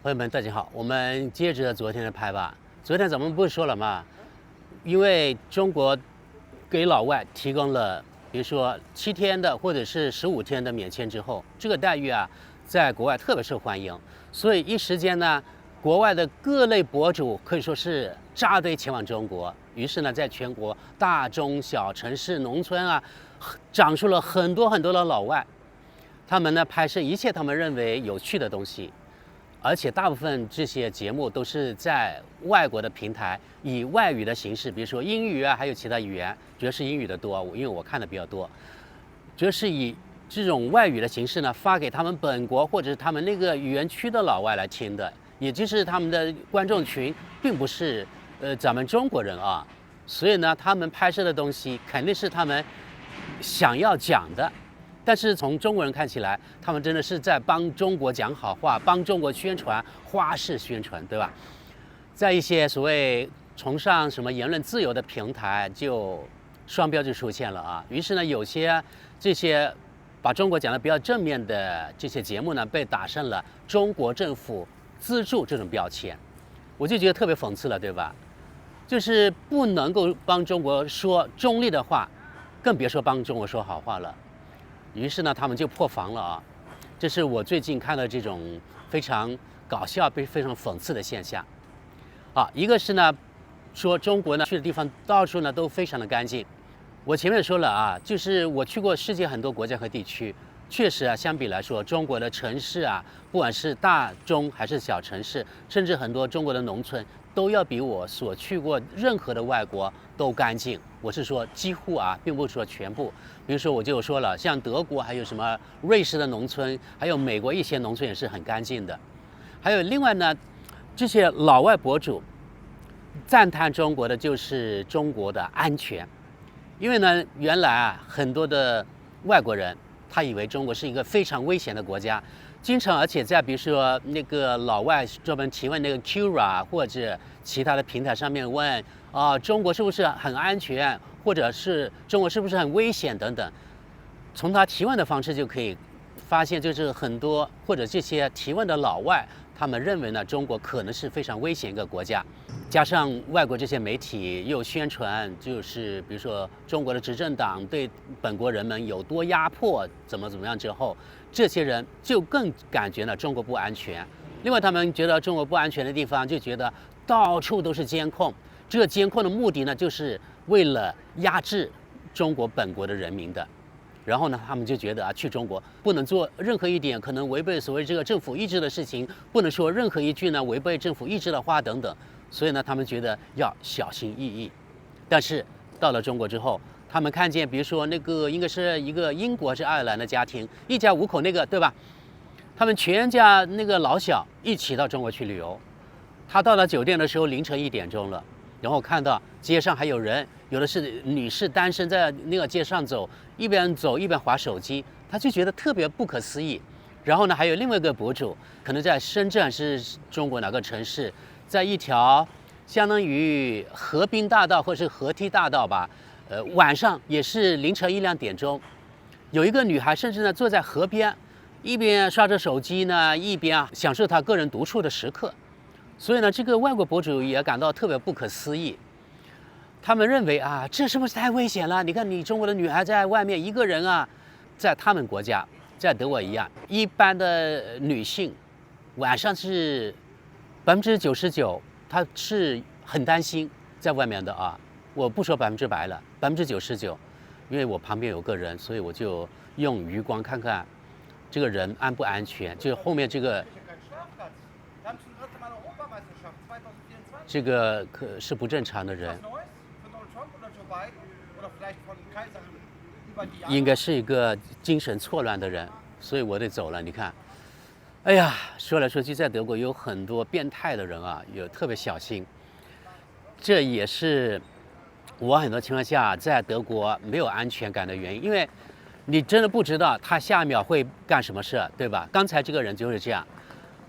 朋友们，大家好，我们接着昨天的拍吧。昨天咱们不是说了吗？因为中国给老外提供了，比如说7天的或者是15天的免签之后，这个待遇啊，在国外特别受欢迎，所以一时间呢，国外的各类博主可以说是扎堆前往中国。于是呢，在全国大中小城市、农村啊，长出了很多很多的老外，他们呢拍摄一切他们认为有趣的东西。而且大部分这些节目都是在外国的平台以外语的形式，比如说英语啊，还有其他语言，主要是英语的多，因为我看的比较多，主要是以这种外语的形式呢发给他们本国或者是他们那个语言区的老外来听的，也就是他们的观众群并不是咱们中国人啊，所以呢，他们拍摄的东西肯定是他们想要讲的。但是从中国人看起来，他们真的是在帮中国讲好话，帮中国宣传，花式宣传，对吧？在一些所谓崇尚什么言论自由的平台，就双标就出现了啊。于是呢，有些这些把中国讲得比较正面的这些节目呢，被打上了中国政府资助这种标签，我就觉得特别讽刺了，对吧？就是不能够帮中国说中立的话，更别说帮中国说好话了。于是呢，他们就破防了啊！这是我最近看到这种非常搞笑、非常讽刺的现象。啊，一个是呢，说中国呢去的地方到处呢都非常的干净。我前面说了啊，就是我去过世界很多国家和地区，确实啊，相比来说，中国的城市啊，不管是大中还是小城市，甚至很多中国的农村，都要比我所去过任何的外国都干净。我是说几乎啊，并不是说全部。比如说我就说了，像德国还有什么瑞士的农村，还有美国一些农村也是很干净的。还有另外呢，这些老外博主赞叹中国的就是中国的安全，因为呢，原来啊很多的外国人他以为中国是一个非常危险的国家，经常而且在比如说那个老外专门提问那个 Quora 或者其他的平台上面问啊，中国是不是很安全，或者是中国是不是很危险等等，从他提问的方式就可以发现，就是很多或者这些提问的老外，他们认为呢，中国可能是非常危险一个国家，加上外国这些媒体又宣传，就是比如说中国的执政党对本国人们有多压迫，怎么样之后，这些人就更感觉呢中国不安全。另外，他们觉得中国不安全的地方，就觉得到处都是监控，这个监控的目的呢，就是为了压制中国本国的人民的。然后呢，他们就觉得啊，去中国不能做任何一点可能违背所谓这个政府意志的事情，不能说任何一句呢违背政府意志的话等等。所以呢，他们觉得要小心翼翼。但是到了中国之后，他们看见，比如说那个应该是一个英国还是爱尔兰的家庭，一家5口那个，对吧？他们全家那个老小一起到中国去旅游。他到了酒店的时候凌晨1点钟了，然后看到街上还有人，有的是女士单身在那个街上走，一边走一边滑手机，他就觉得特别不可思议。然后呢，还有另外一个博主，可能在深圳还是中国哪个城市，在一条相当于河滨大道或是河堤大道吧，晚上也是凌晨1、2点钟，有一个女孩甚至呢坐在河边，一边刷着手机呢，一边享受她个人独处的时刻。所以呢，这个外国博主也感到特别不可思议。他们认为啊，这是不是太危险了？你看，你中国的女孩在外面一个人啊，在他们国家，在德国一样，一般的女性晚上是99%，她是很担心在外面的啊。我不说100%了，99%，因为我旁边有个人，所以我就用余光看看这个人安不安全。就是后面这个可是不正常的人，应该是一个精神错乱的人，所以我得走了。你看，哎呀，说来说去，在德国有很多变态的人啊，有特别小心。这也是我很多情况下在德国没有安全感的原因，因为你真的不知道他下一秒会干什么事，对吧？刚才这个人就是这样。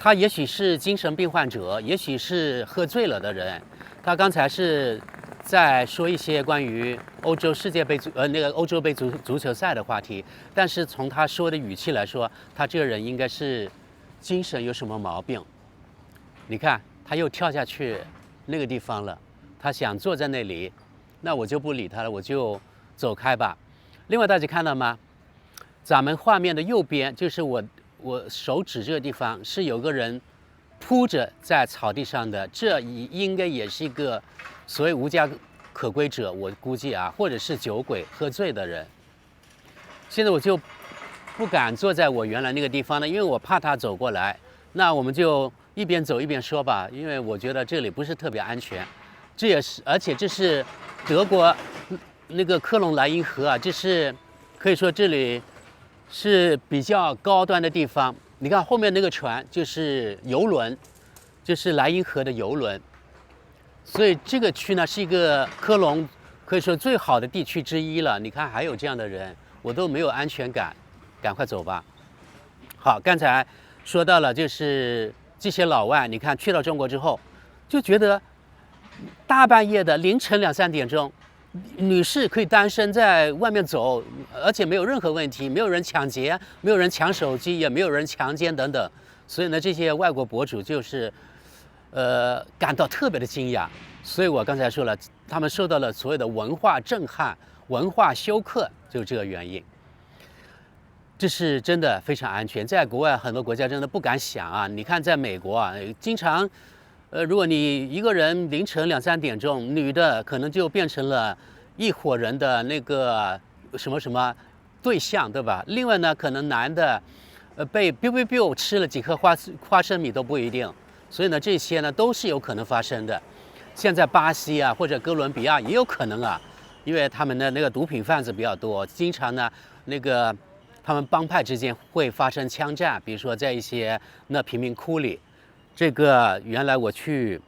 他也许是精神病患者，也许是喝醉了的人。他刚才是在说一些关于欧洲世界杯那个欧洲杯足球赛的话题，但是从他说的语气来说，他这个人应该是精神有什么毛病。你看他又跳下去那个地方了，他想坐在那里，那我就不理他了，我就走开吧。另外大家看到吗？咱们画面的右边就是我手指这个地方是有个人铺着在草地上的，这应该也是一个所谓无家可归者，我估计啊，或者是酒鬼喝醉的人。现在我就不敢坐在我原来那个地方了，因为我怕他走过来。那我们就一边走一边说吧，因为我觉得这里不是特别安全。这也是，而且这是德国那个科隆莱茵河啊，这是可以说这里是比较高端的地方。你看后面那个船就是游轮，就是莱茵河的游轮。所以这个区呢是一个科隆可以说最好的地区之一了。你看还有这样的人，我都没有安全感，赶快走吧。好，刚才说到了，就是这些老外，你看去到中国之后，就觉得大半夜的凌晨2、3点钟，女士可以单身在外面走，而且没有任何问题，没有人抢劫，没有人抢手机，也没有人强奸等等。所以呢，这些外国博主就是感到特别的惊讶。所以我刚才说了，他们受到了所谓的文化震撼、文化休克，就是这个原因。这是真的非常安全，在国外很多国家真的不敢想啊。你看，在美国啊，经常，如果你一个人凌晨2、3点钟，女的可能就变成了一伙人的那个什么什么对象，对吧？另外呢，可能男的，被 biu biu biu 吃了几颗花生米都不一定。所以呢，这些呢都是有可能发生的。现在巴西啊或者哥伦比亚也有可能啊，因为他们的那个毒品贩子比较多，经常呢那个。他们帮派之间会发生枪战，比如说在一些那贫民窟里。这个原来我去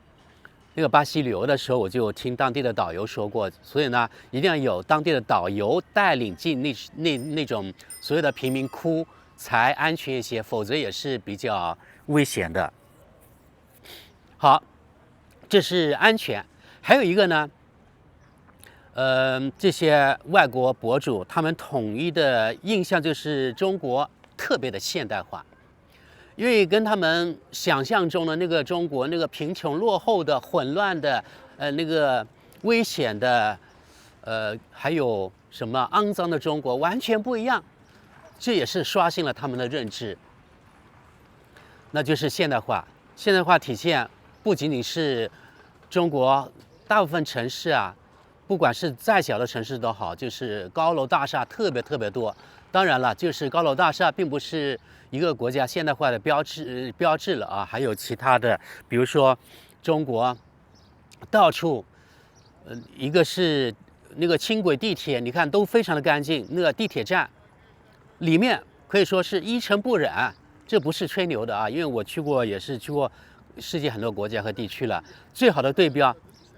那个巴西旅游的时候，我就听当地的导游说过，所以呢，一定要有当地的导游带领进那种所谓的贫民窟才安全一些，否则也是比较危险的。好，这是安全。还有一个呢。这些外国博主他们统一的印象就是中国特别的现代化，因为跟他们想象中的那个中国那个贫穷落后的混乱的那个危险的还有什么肮脏的中国完全不一样，这也是刷新了他们的认知。那就是现代化，现代化体现不仅仅是中国大部分城市啊。不管是再小的城市都好，就是高楼大厦特别多。当然了，就是高楼大厦并不是一个国家现代化的标志了啊，还有其他的，比如说中国到处，一个是那个轻轨地铁，你看都非常的干净，那个地铁站里面可以说是一尘不染，这不是吹牛的啊，因为我也是去过世界很多国家和地区了。最好的对标，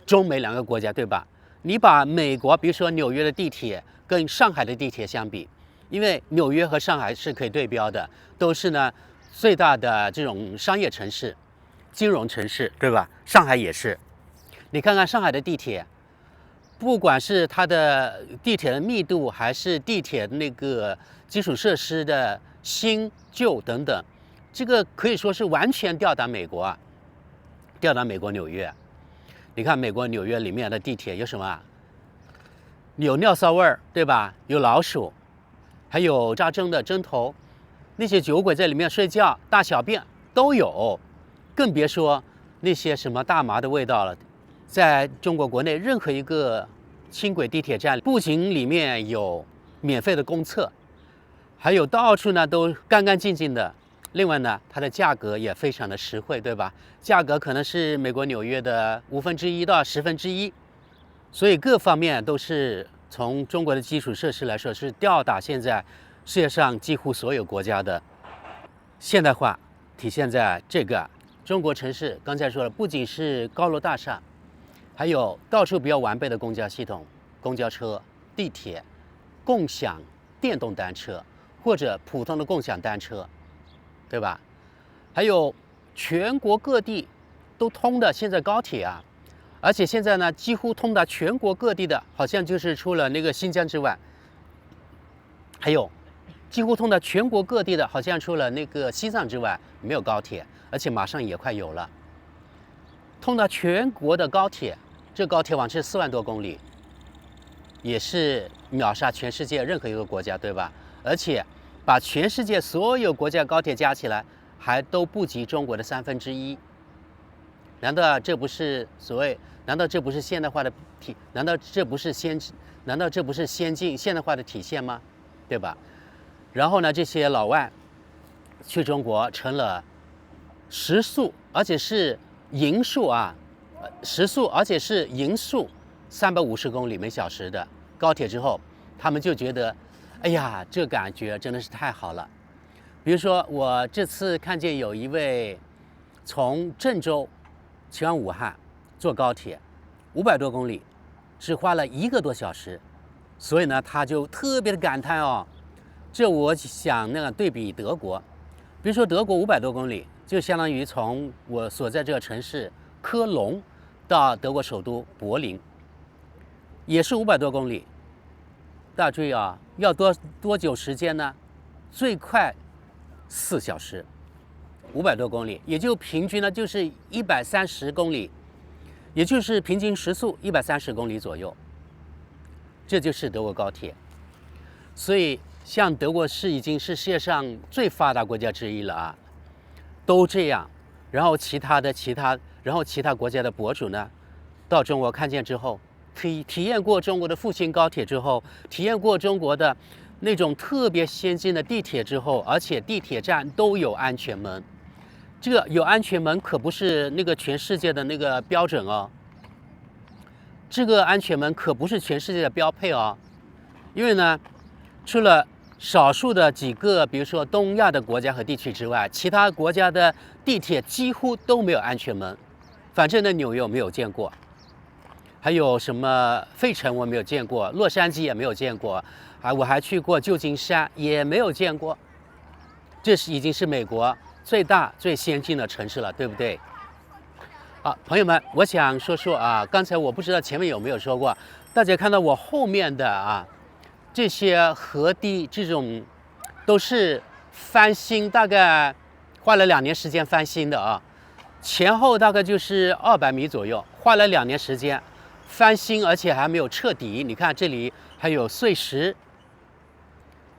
中美2个国家，对吧？你把美国，比如说纽约的地铁跟上海的地铁相比，因为纽约和上海是可以对标的，都是呢最大的这种商业城市、金融城市，对吧？上海也是。你看看上海的地铁，不管是它的地铁的密度，还是地铁那个基础设施的新旧等等，这个可以说是完全吊打美国啊，吊打美国纽约。你看美国纽约里面的地铁有什么啊？有尿骚味儿，对吧？有老鼠，还有扎针的针头，那些酒鬼在里面睡觉、大小便都有，更别说那些什么大麻的味道了。在中国国内任何一个轻轨地铁站，不仅里面有免费的公厕，还有到处呢都干干净净的。另外呢，它的价格也非常的实惠，对吧？价格可能是美国纽约的1/5到1/10，所以各方面都是从中国的基础设施来说是吊打现在世界上几乎所有国家的现代化，体现在这个中国城市。刚才说了，不仅是高楼大厦，还有到处比较完备的公交系统、公交车、地铁、共享电动单车或者普通的共享单车。对吧？还有全国各地都通的现在高铁啊，而且现在呢，几乎通达全国各地的，好像就是除了那个新疆之外，还有几乎通达全国各地的，好像除了那个西藏之外，没有高铁，而且马上也快有了。通到全国的高铁，这高铁网是4万多公里，也是秒杀全世界任何一个国家，对吧？而且把全世界所有国家高铁加起来，还都不及中国的1/3。难道这不是所谓？难道这不是现代化的体？难道这不是先进现代化的体现吗？对吧？然后呢，这些老外去中国成了时速，而且是匀速啊，时速而且是匀速350公里每小时的高铁之后，他们就觉得，哎呀，这感觉真的是太好了。比如说，我这次看见有一位从郑州前往武汉坐高铁，500多公里，只花了1个多小时，所以呢，他就特别的感叹哦。这我想那个对比德国，比如说德国500多公里，就相当于从我所在这个城市科隆到德国首都柏林，也是500多公里。大家注意啊，要多久时间呢？最快4小时，500多公里，也就平均呢就是130公里，也就是平均时速130公里左右。这就是德国高铁。所以像德国已经是世界上最发达国家之一了啊，都这样。然后其他国家的博主呢，到中国看见之后，体验过中国的复兴高铁之后，体验过中国的那种特别先进的地铁之后，而且地铁站都有安全门。这个有安全门可不是那个全世界的那个标准哦，这个安全门可不是全世界的标配哦。因为呢，除了少数的几个，比如说东亚的国家和地区之外，其他国家的地铁几乎都没有安全门。反正呢，纽约我没有见过，还有什么费城我没有见过，洛杉矶也没有见过，我还去过旧金山也没有见过。这已经是美国最大最先进的城市了，对不对？好，朋友们，我想说说啊，刚才我不知道前面有没有说过，大家看到我后面的啊。这些河堤这种都是翻新，大概花了2年时间翻新的啊，前后大概就是200米左右，花了2年时间翻新，而且还没有彻底。你看这里还有碎石，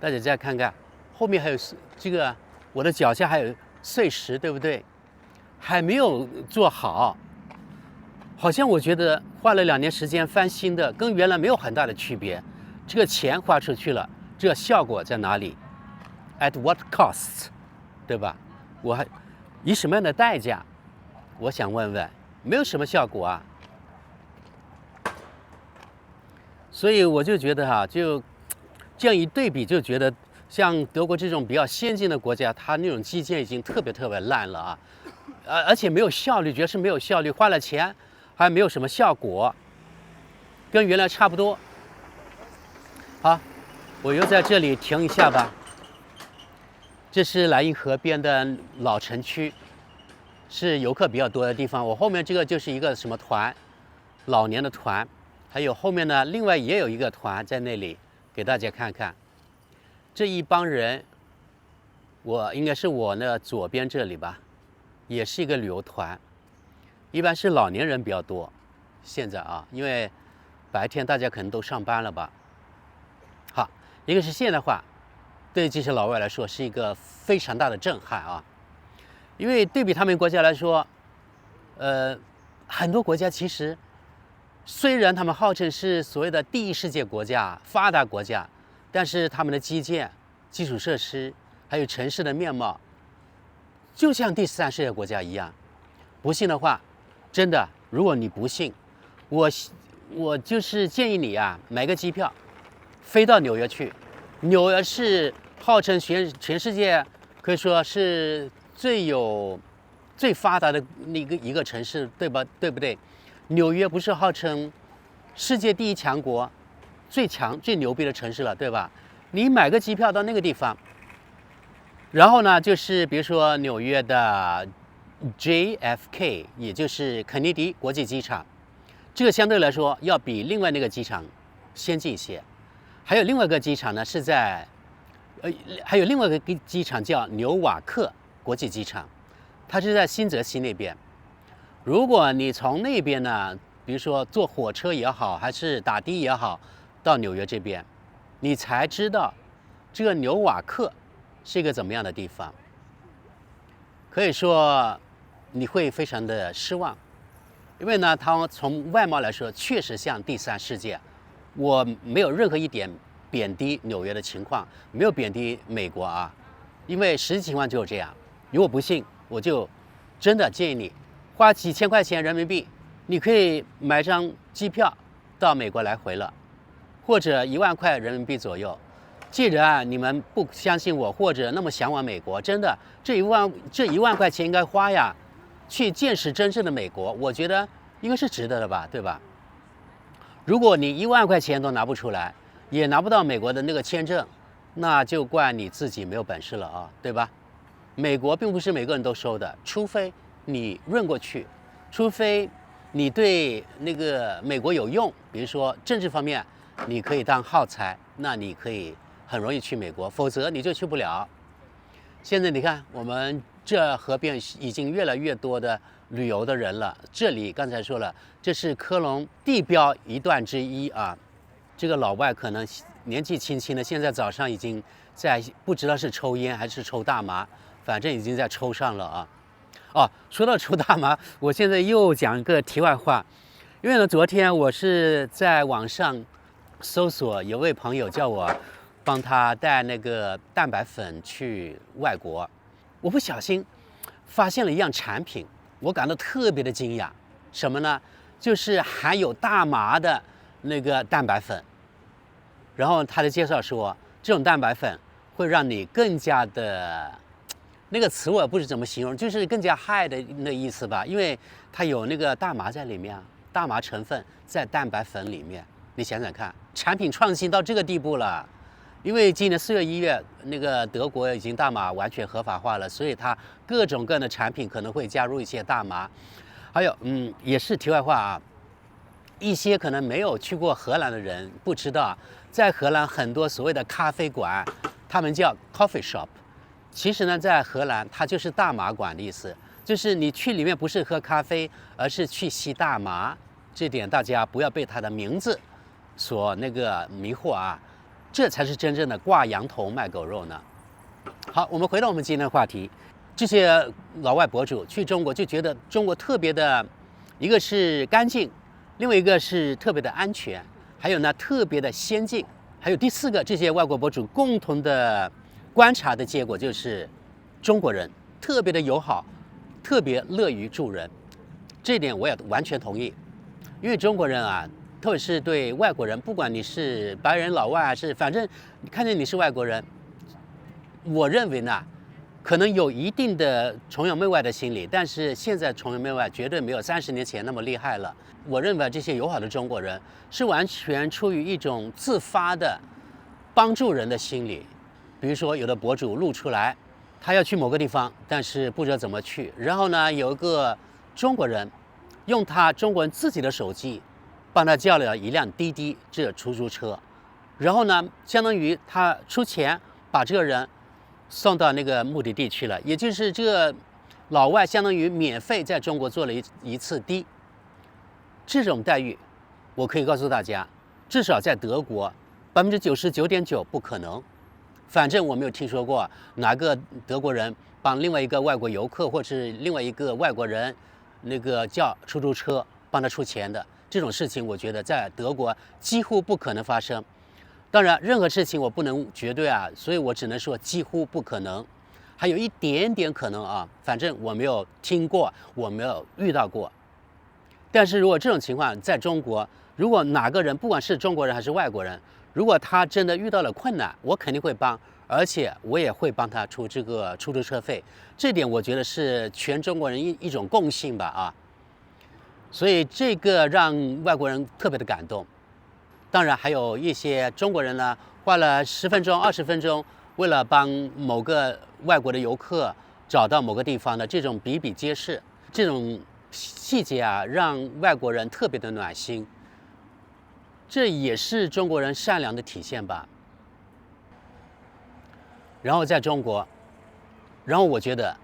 大家再看看后面还有这个，我的脚下还有碎石，对不对？还没有做好，好像我觉得花了2年时间翻新的，跟原来没有很大的区别。这个钱花出去了，这个效果在哪里 ？At what cost， 对吧？我还以什么样的代价？我想问问，没有什么效果啊。所以我就觉得哈，就这样一对比，就觉得像德国这种比较先进的国家，它那种基建已经特别烂了啊，而且没有效率，觉得是没有效率，花了钱还没有什么效果，跟原来差不多。好，我又在这里停一下吧。这是莱茵河边的老城区，是游客比较多的地方。我后面这个就是一个什么团，老年的团，还有后面呢，另外也有一个团在那里，给大家看看。这一帮人，应该是我那左边这里吧，也是一个旅游团，一般是老年人比较多。现在啊，因为白天大家可能都上班了吧。好，一个是现代化，对这些老外来说是一个非常大的震撼啊。因为对比他们国家来说，很多国家其实虽然他们号称是所谓的第一世界国家、发达国家，但是他们的基建、基础设施还有城市的面貌，就像第3世界国家一样。不信的话，真的，如果你不信，我就是建议你啊，买个机票。飞到纽约去，纽约是号称全世界可以说是最发达的一个城市，对吧？对不对？纽约不是号称世界第1强国、最牛逼的城市了，对吧？你买个机票到那个地方，然后呢，就是比如说纽约的 JFK， 也就是肯尼迪国际机场，这个相对来说要比另外那个机场先进一些。还有另外一个机场呢，还有另外一个机场叫纽瓦克国际机场，它是在新泽西那边。如果你从那边呢，比如说坐火车也好，还是打的也好，到纽约这边，你才知道这个纽瓦克是一个怎么样的地方。可以说你会非常的失望，因为呢，它从外貌来说确实像第三世界。我没有任何一点贬低纽约的情况，没有贬低美国啊，因为实际情况就是这样。如果不信，我就真的建议你花几千块钱人民币，你可以买张机票到美国来回了，或者1万块人民币左右。既然你们不相信我，或者那么向往美国，真的这一万块钱应该花呀，去见识真正的美国，我觉得应该是值得的吧，对吧？如果你1万块钱都拿不出来，也拿不到美国的那个签证，那就怪你自己没有本事了啊，对吧？美国并不是每个人都收的，除非你润过去，除非你对那个美国有用，比如说政治方面，你可以当耗材，那你可以很容易去美国，否则你就去不了。现在你看，我们这河边已经越来越多的旅游的人了。这里刚才说了，这是科隆地标一段之一啊。这个老外可能年纪轻轻的，现在早上已经在不知道是抽烟还是抽大麻，反正已经在抽上了啊。哦，说到抽大麻，我现在又讲一个题外话，因为呢，昨天我是在网上搜索，有位朋友叫我帮他带那个蛋白粉去外国，我不小心发现了一样产品，我感到特别的惊讶。什么呢？就是含有大麻的那个蛋白粉。然后他的介绍说，这种蛋白粉会让你更加的，那个词我不知怎么形容，就是更加嗨的那意思吧，因为它有那个大麻在里面，大麻成分在蛋白粉里面。你想想看，产品创新到这个地步了。因为今年4月、1月，那个德国已经大麻完全合法化了，所以它各种各样的产品可能会加入一些大麻。还有，也是题外话啊，一些可能没有去过荷兰的人不知道，在荷兰很多所谓的咖啡馆，他们叫 coffee shop。其实呢，在荷兰它就是大麻馆的意思，就是你去里面不是喝咖啡，而是去吸大麻。这点大家不要被它的名字所那个迷惑啊。这才是真正的挂羊头卖狗肉呢。好，我们回到我们今天的话题，这些老外博主去中国就觉得中国特别的，一个是干净，另外一个是特别的安全，还有呢特别的先进，还有第4个，这些外国博主共同的观察的结果就是，中国人特别的友好，特别乐于助人，这一点我也完全同意，因为中国人啊。特别是对外国人，不管你是白人、老外还是，反正看见你是外国人，我认为呢，可能有一定的崇洋媚外的心理，但是现在崇洋媚外绝对没有30年前那么厉害了。我认为这些友好的中国人是完全出于一种自发的帮助人的心理。比如说，有的博主录出来，他要去某个地方，但是不知道怎么去，然后呢，有一个中国人用他中国人自己的手机。帮他叫了一辆滴滴这出租车，然后呢，相当于他出钱把这个人送到那个目的地去了，也就是这个老外相当于免费在中国坐了一次的。这种待遇，我可以告诉大家，至少在德国99.9%不可能。反正我没有听说过哪个德国人帮另外一个外国游客或是另外一个外国人那个叫出租车帮他出钱的。这种事情我觉得在德国几乎不可能发生。当然，任何事情我不能绝对啊，所以我只能说几乎不可能，还有一点点可能啊。反正我没有听过，我没有遇到过。但是如果这种情况在中国，如果哪个人不管是中国人还是外国人，如果他真的遇到了困难，我肯定会帮，而且我也会帮他出这个出租车费。这点我觉得是全中国人一种共性吧啊。所以这个让外国人特别的感动。当然还有一些中国人呢，花了10分钟、20分钟，为了帮某个外国的游客找到某个地方的这种比比皆是，这种细节啊，让外国人特别的暖心。这也是中国人善良的体现吧。然后在中国，然后我觉得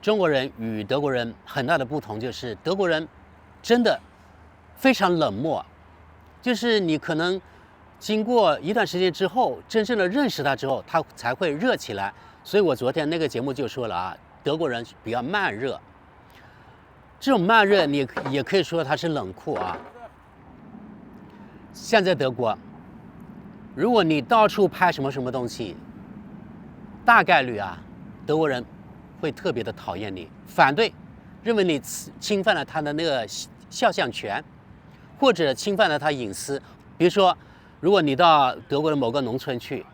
中国人与德国人很大的不同就是德国人真的非常冷漠，就是你可能经过一段时间之后，真正的认识他之后，他才会热起来。所以我昨天那个节目就说了啊，德国人比较慢热，这种慢热你也可以说它是冷酷啊。像在德国，如果你到处拍什么什么东西，大概率啊，德国人会特别的讨厌你，反对，认为你侵犯了他的那个肖像权，或者侵犯了他隐私。比如说，如果你到德国的某个农村去，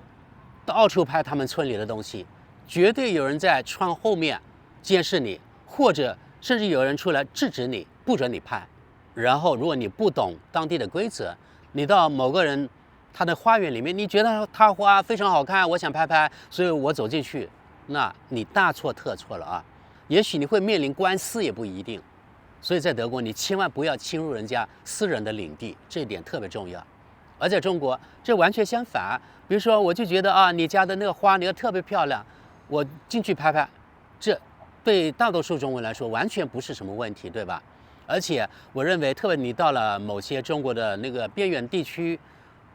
到处拍他们村里的东西，绝对有人在窗后面监视你，或者甚至有人出来制止你，不准你拍。然后，如果你不懂当地的规则，你到某个人他的花园里面，你觉得他花非常好看，我想拍拍，所以我走进去，那你大错特错了啊！也许你会面临官司也不一定。所以在德国，你千万不要侵入人家私人的领地，这一点特别重要。而在中国，这完全相反。比如说，我就觉得啊，你家的那个花那个特别漂亮，我进去拍拍，这对大多数中国人来说完全不是什么问题，对吧？而且我认为，特别你到了某些中国的那个边远地区、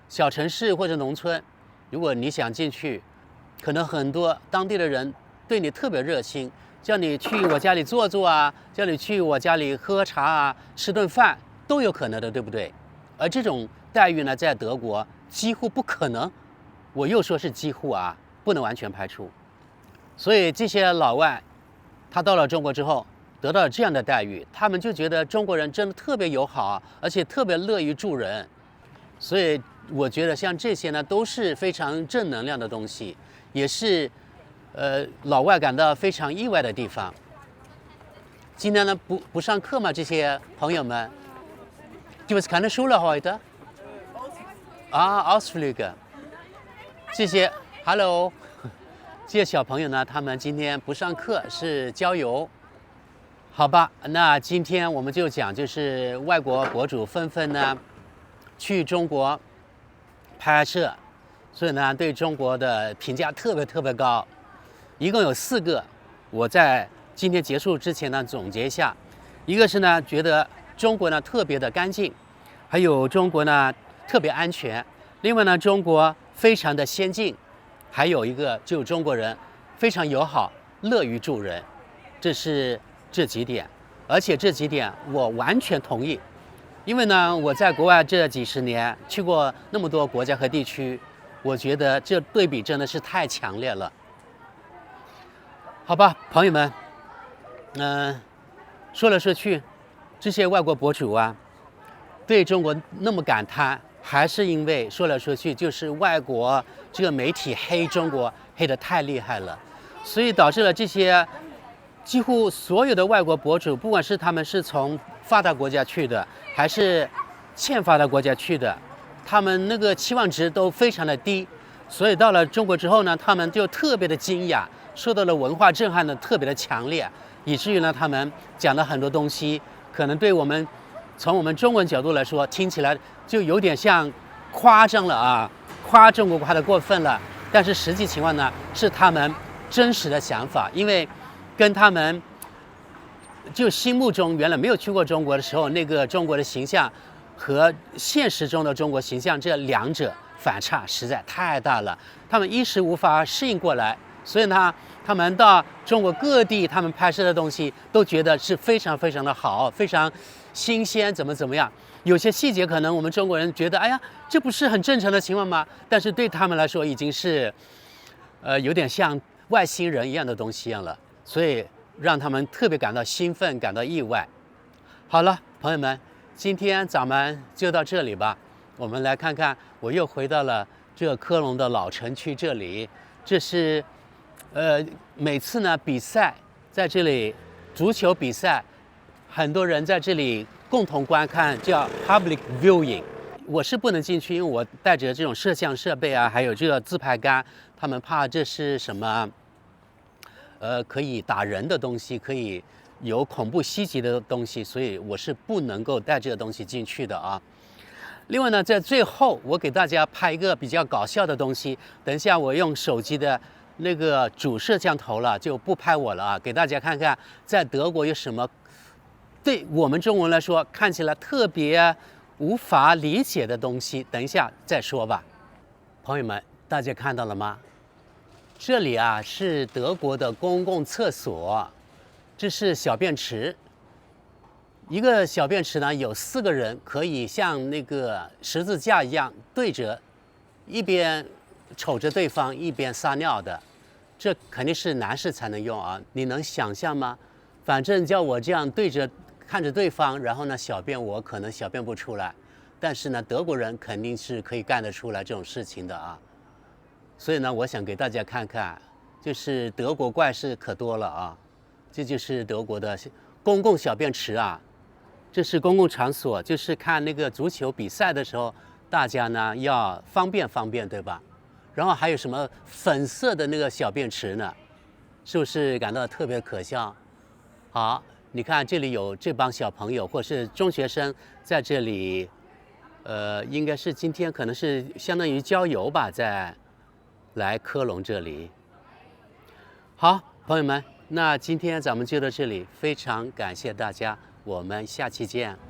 小城市或者农村，如果你想进去，可能很多当地的人对你特别热心，叫你去我家里坐坐啊，叫你去我家里喝茶啊，吃顿饭都有可能的，对不对？而这种待遇呢，在德国几乎不可能。我又说是几乎啊，不能完全排除。所以这些老外，他到了中国之后，得到了这样的待遇，他们就觉得中国人真的特别友好，而且特别乐于助人。所以我觉得像这些呢，都是非常正能量的东西，也是老外感到非常意外的地方。今天呢，不上课吗？这些朋友们 ？Gibt es keine Schule heute？ 啊 ，Ausflüge。这些 ，Hello， 这些小朋友呢，他们今天不上课，是郊游。好吧，那今天我们就讲，就是外国博主纷纷呢去中国拍摄，所以呢对中国的评价特别高。一共有4个，我在今天结束之前呢总结一下。一个是呢觉得中国呢特别的干净，还有中国呢特别安全。另外呢中国非常的先进，还有一个就中国人非常友好，乐于助人。这是这几点，而且这几点我完全同意。因为呢我在国外这几十年去过那么多国家和地区，我觉得这对比真的是太强烈了。好吧，朋友们，说来说去，这些外国博主啊对中国那么感叹，还是因为说来说去就是外国这个媒体黑中国黑得太厉害了，所以导致了这些几乎所有的外国博主，不管是他们是从发达国家去的，还是欠发达国家去的，他们那个期望值都非常的低，所以到了中国之后呢，他们就特别的惊讶，受到了文化震撼的特别的强烈，以至于呢，他们讲了很多东西，可能对我们从我们中文角度来说，听起来就有点像夸张了啊，夸中国夸得过分了。但是实际情况呢，是他们真实的想法，因为跟他们就心目中原来没有去过中国的时候那个中国的形象和现实中的中国形象，这两者反差实在太大了，他们一时无法适应过来，所以呢，他们到中国各地，他们拍摄的东西都觉得是非常的好，非常新鲜，怎么样？有些细节可能我们中国人觉得，哎呀，这不是很正常的情况吗？但是对他们来说，已经是有点像外星人一样的东西一样了，所以让他们特别感到兴奋，感到意外。好了，朋友们，今天咱们就到这里吧。我们来看看，我又回到了这科隆的老城区这里，这是每次呢比赛在这里，足球比赛，很多人在这里共同观看，叫 public viewing。我是不能进去，因为我带着这种摄像设备啊，还有这个自拍杆，他们怕这是什么可以打人的东西，可以有恐怖袭击的东西，所以我是不能够带这个东西进去的啊。另外呢，在最后我给大家拍一个比较搞笑的东西，等一下我用手机的那个主摄像头了，就不拍我了啊，给大家看看在德国有什么对我们中国人来说看起来特别无法理解的东西，等一下再说吧。朋友们，大家看到了吗？这里啊是德国的公共厕所，这是小便池。一个小便池呢，有4个人可以像那个十字架一样对着，一边瞅着对方一边撒尿的。这肯定是男士才能用啊，你能想象吗？反正叫我这样对着看着对方，然后呢小便，我可能小便不出来，但是呢德国人肯定是可以干得出来这种事情的啊。所以呢，我想给大家看看，就是德国怪事可多了啊。这就是德国的公共小便池啊，这是公共场所，就是看那个足球比赛的时候，大家呢要方便方便，对吧？然后还有什么粉色的那个小便池呢？是不是感到特别可笑？好，你看这里有这帮小朋友或是中学生在这里，应该是今天可能是相当于郊游吧，在来科隆这里。好，朋友们，那今天咱们就到这里，非常感谢大家，我们下期见。